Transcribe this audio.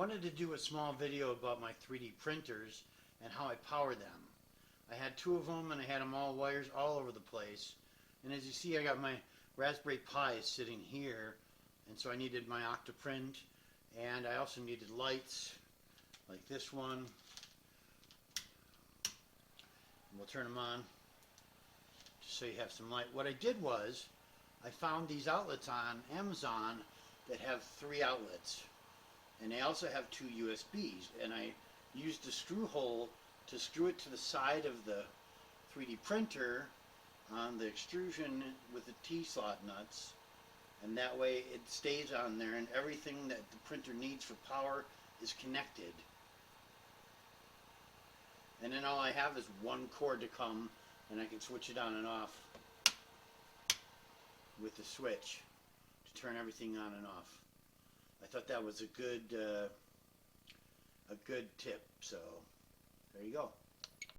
wanted to do a small video about my 3D printers and how I power them. I had two of them and I had them all wires all over the place. And as you see, I got my Raspberry Pi sitting here, and so I needed my Octoprint, and I also needed lights like this one. We'll turn them on just so you have some light. What I did was I found these outlets on Amazon that have 3 outlets, and they also have 2 USBs, and I used a screw hole to screw it to the side of the 3D printer on the extrusion with the T-slot nuts, and that way it stays on there and everything that the printer needs for power is connected. And then all I have is one cord to come, and I can switch it on and off with the switch to turn everything on and off. I thought that was a good tip, so there you go.